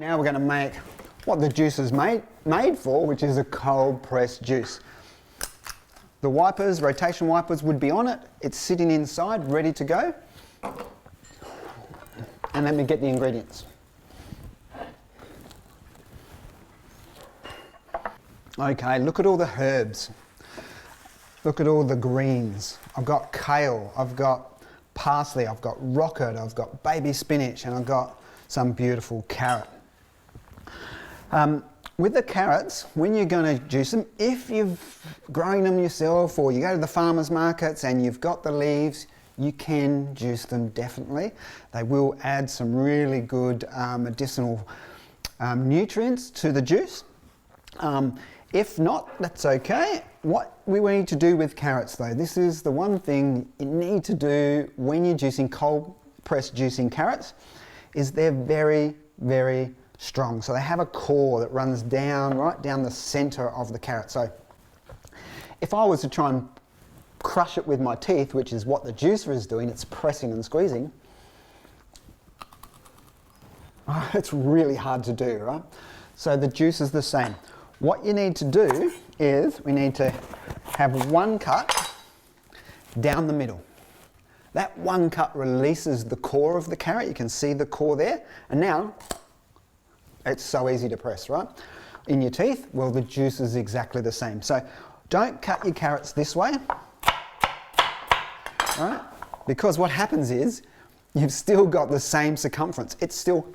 Now we're going to make what the juice is made for, which is a cold pressed juice. The wipers, rotation wipers, would be on it. It's sitting inside, ready to go. And let me get the ingredients. Okay, look at all the herbs. Look at all the greens. I've got kale, I've got parsley, I've got rocket, I've got baby spinach, and I've got some beautiful carrot. With the carrots, when you're going to juice them, if you've grown them yourself or you go to the farmers markets and you've got the leaves, you can juice them definitely. They will add some really good medicinal nutrients to the juice. If not, that's okay. What we need to do with carrots though, this is the one thing you need to do when you're juicing, cold press juicing carrots, is they're very, very strong. So they have a core that runs down, right down the center of the carrot. So if I was to try and crush it with my teeth, which is what the juicer is doing, it's pressing and squeezing, it's really hard to do, right? So the juice is the same. What you need to do is we need to have one cut down the middle. That one cut releases the core of the carrot. You can see the core there. And now it's so easy to press, right? In your teeth, well, the juice is exactly the same. So don't cut your carrots this way, right? Because what happens is you've still got the same circumference. It's still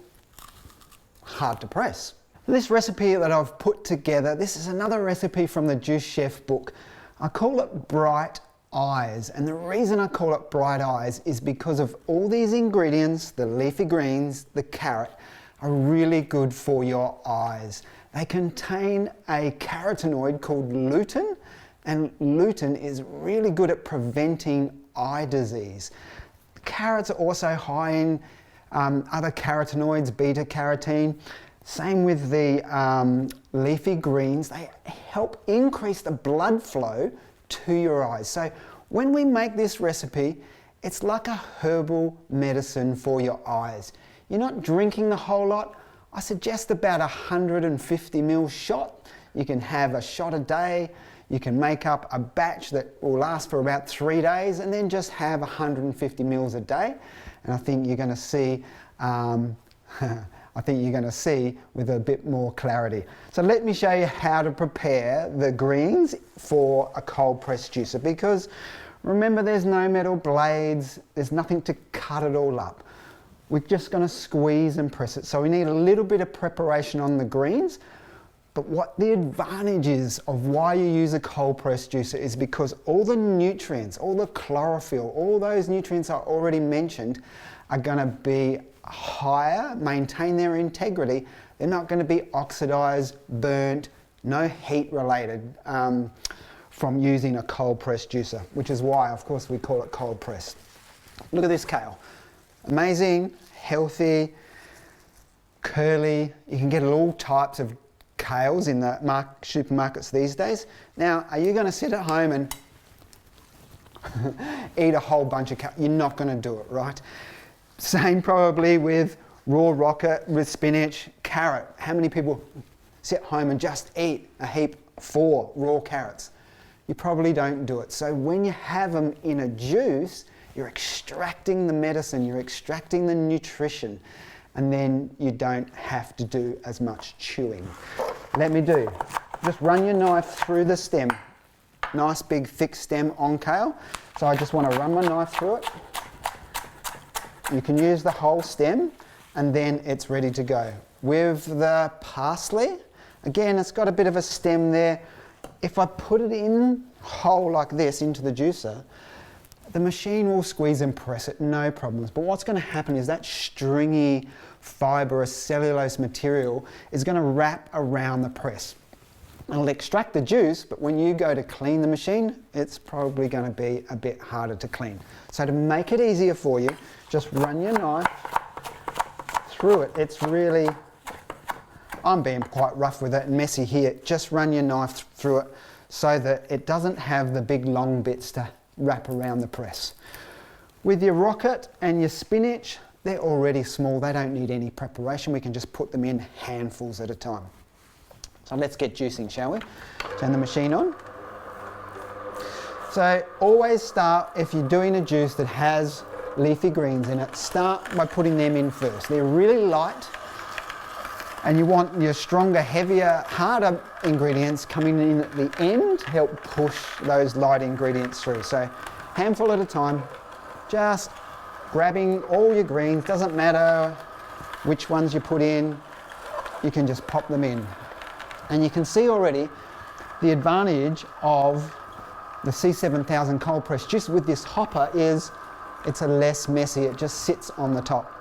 hard to press. This recipe that I've put together, this is another recipe from the Juice Chef book. I call it Bright Eyes, and the reason I call it Bright Eyes is because of all these ingredients, the leafy greens, the carrot, are really good for your eyes. They contain a carotenoid called lutein, and lutein is really good at preventing eye disease. Carrots are also high in other carotenoids, beta carotene. Same with the leafy greens. They help increase the blood flow to your eyes. So when we make this recipe, it's like a herbal medicine for your eyes. You're not drinking the whole lot. I suggest about 150 ml shot. You can have a shot a day. You can make up a batch that will last for about 3 days and then just have 150 ml a day. And I think you're going to see with a bit more clarity. So let me show you how to prepare the greens for a cold press juicer, because remember, there's no metal blades, there's nothing to cut it all up. We're just going to squeeze and press it. So we need a little bit of preparation on the greens. But what the advantage is of why you use a cold press juicer is because all the nutrients, all the chlorophyll, all those nutrients I already mentioned are going to be higher, maintain their integrity. They're not going to be oxidized, burnt, no heat related from using a cold press juicer, which is why, of course, we call it cold press. Look at this kale. Amazing, healthy, curly. You can get all types of kales in the supermarkets these days. Now, are you going to sit at home and eat a whole bunch of kale? You're not going to do it, right? Same probably with raw rocket, with spinach, carrot. How many people sit at home and just eat a heap 4 raw carrots? You probably don't do it. So when you have them in a juice, you're extracting the medicine, you're extracting the nutrition, and then you don't have to do as much chewing. Just run your knife through the stem. Nice big thick stem on kale. So I just want to run my knife through it. You can use the whole stem and then it's ready to go. With the parsley, again, it's got a bit of a stem there. If I put it in whole like this into the juicer, the machine will squeeze and press it, no problems. But what's going to happen is that stringy fibrous cellulose material is going to wrap around the press. It'll extract the juice, but when you go to clean the machine, it's probably going to be a bit harder to clean. So to make it easier for you, just run your knife through it. It's really, I'm being quite rough with it and messy here. Just run your knife through it so that it doesn't have the big long bits to wrap around the press. With your rocket and your spinach, they're already small, they don't need any preparation. We can just put them in handfuls at a time. So let's get juicing, shall we? Turn the machine on. So always start, if you're doing a juice that has leafy greens in it, start by putting them in first. They're really light, and you want your stronger, heavier, harder ingredients coming in at the end to help push those light ingredients through. So handful at a time, just grabbing all your greens, doesn't matter which ones you put in, you can just pop them in. And you can see already the advantage of the C7000 cold press juice with this hopper is it's a less messy, it just sits on the top.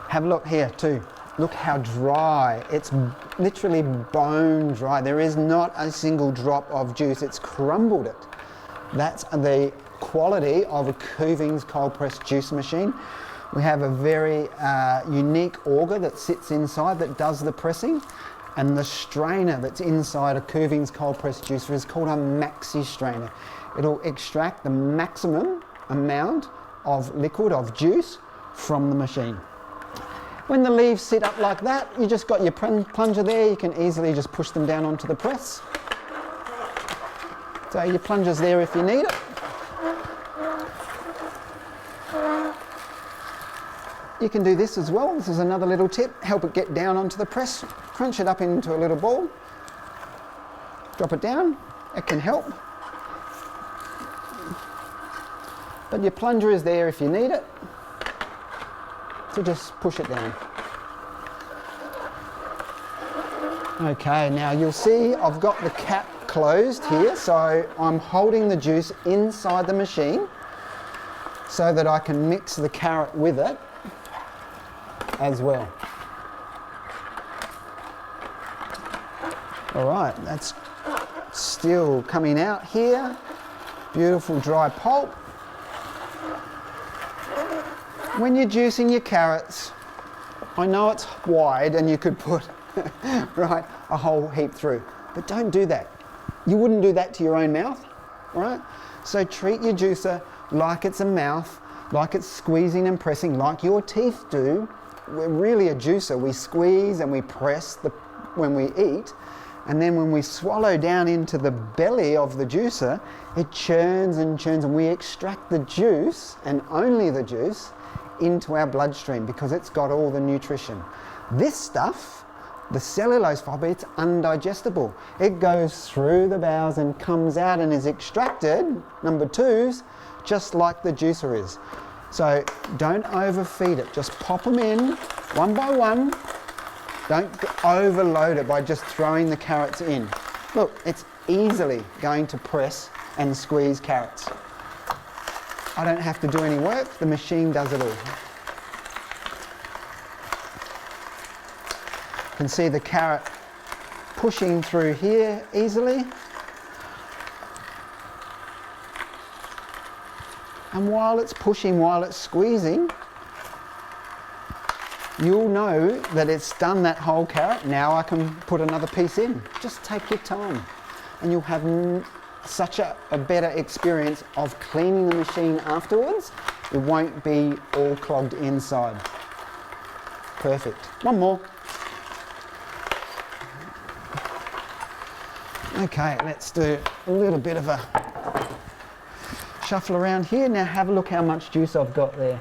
Have a look here too. Look how dry, it's literally bone dry. There is not a single drop of juice, it's crumbled it. That's the quality of a Kuvings cold press juice machine. We have a very unique auger that sits inside that does the pressing, and the strainer that's inside a Kuvings cold press juicer is called a maxi strainer. It'll extract the maximum amount of liquid, of juice, from the machine. When the leaves sit up like that, you just got your plunger there, you can easily just push them down onto the press. So your plunger's there if you need it. You can do this as well. This is another little tip. Help it get down onto the press. Crunch it up into a little ball. Drop it down. It can help. But your plunger is there if you need it. So just push it down. Okay, now you'll see I've got the cap closed here, so I'm holding the juice inside the machine so that I can mix the carrot with it as well. All right, that's still coming out here. Beautiful dry pulp. When you're juicing your carrots, I know it's wide and you could put right, a whole heap through, but don't do that. You wouldn't do that to your own mouth, right? So treat your juicer like it's a mouth, like it's squeezing and pressing like your teeth do. We're really a juicer. We squeeze and we press when we eat, and then when we swallow down into the belly of the juicer, it churns and churns, and we extract the juice, and only the juice, into our bloodstream because it's got all the nutrition. This stuff, the cellulose fibre, it's undigestible. It goes through the bowels and comes out and is extracted, number twos, just like the juicer is. So don't overfeed it, just pop them in one by one. Don't overload it by just throwing the carrots in. Look, it's easily going to press and squeeze carrots. I don't have to do any work, the machine does it all. You can see the carrot pushing through here easily. And while it's pushing, while it's squeezing, you'll know that it's done that whole carrot. Now I can put another piece in. Just take your time and you'll have such a better experience of cleaning the machine afterwards. It won't be all clogged inside. Perfect. One more. Okay, let's do a little bit of a shuffle around here. Now have a look how much juice I've got there.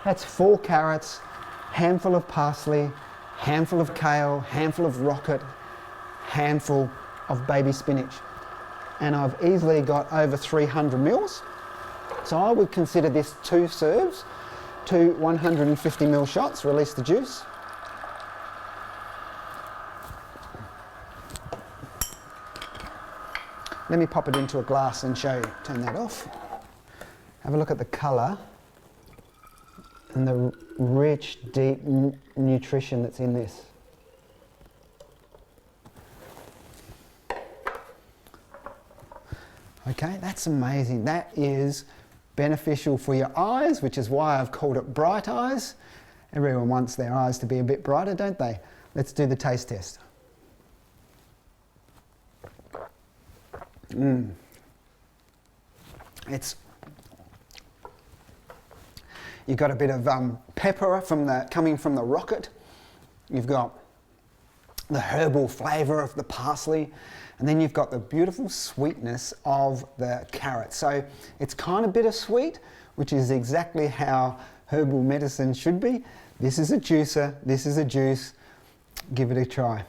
That's 4 carrots, handful of parsley, handful of kale, handful of rocket, handful of baby spinach. And I've easily got over 300 mils. So I would consider this 2 serves, 2 150 ml shots, release the juice. Let me pop it into a glass and show you. Turn that off. Have a look at the colour and the rich, deep nutrition that's in this. Okay, that's amazing. That is beneficial for your eyes, which is why I've called it Bright Eyes. Everyone wants their eyes to be a bit brighter, don't they? Let's do the taste test. You've got a bit of pepper coming from the rocket. You've got the herbal flavour of the parsley, and then you've got the beautiful sweetness of the carrot. So it's kind of bittersweet, which is exactly how herbal medicine should be. This is a juicer, this is a juice. Give it a try.